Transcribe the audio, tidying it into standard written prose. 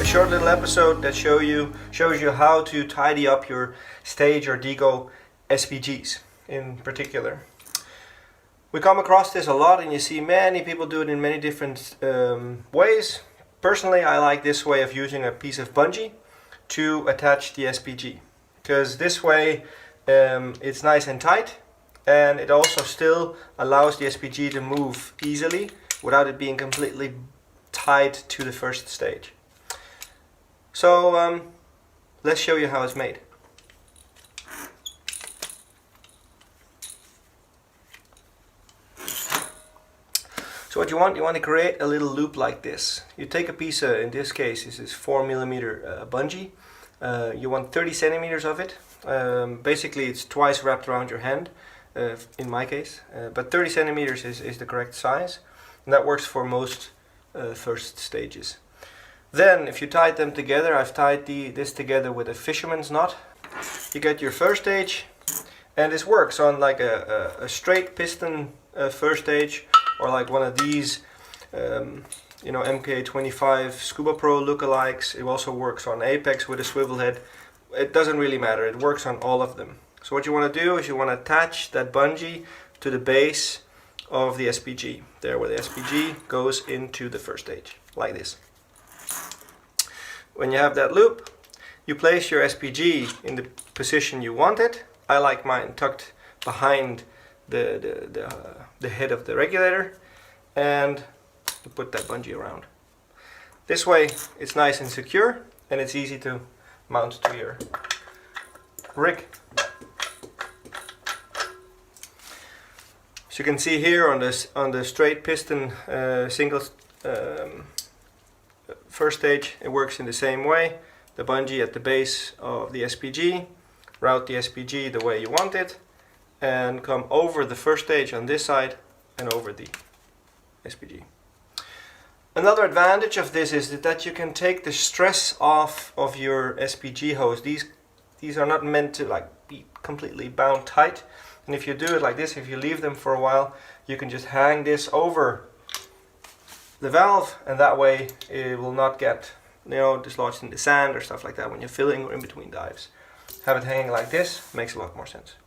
a short little episode that shows you how to tidy up your stage or Deco SPGs in particular. We come across this a lot, and you see many people do it in many different ways. Personally, I like this way of using a piece of bungee to attach the SPG, because this way it's nice and tight, and it also still allows the SPG to move easily without it being completely tied to the first stage. So let's show you how it's made. So what you want to create a little loop like this. You take a piece of, in this case this is 4mm bungee. You want 30 centimeters of it. Basically it's twice wrapped around your hand, in my case, but 30 centimeters is the correct size, and that works for most first stages. Then if you tie them together, I've tied this together with a fisherman's knot. You get your first stage, and this works on like a straight piston first stage, or like one of these MK25 Scuba Pro lookalikes. It also works on Apex with a swivel head. It doesn't really matter, it works on all of them. So what you want to do is you want to attach that bungee to the base of the SPG, there where the SPG goes into the first stage, like this. When you have that loop, you place your SPG in the position you want it. I like mine tucked behind the head of the regulator, and you put that bungee around. This way it's nice and secure, and it's easy to mount to your rig. So you can see here on the straight piston single first stage, it works in the same way. The bungee at the base of the SPG, route the SPG the way you want it, and come over the first stage on this side and over the SPG. Another advantage of this is that you can take the stress off of your SPG hose. These are not meant to like be completely bound tight, and if you do it like this, if you leave them for a while, you can just hang this over the valve, and that way it will not get dislodged in the sand or stuff like that when you're filling or in between dives. Have it hanging like this makes a lot more sense.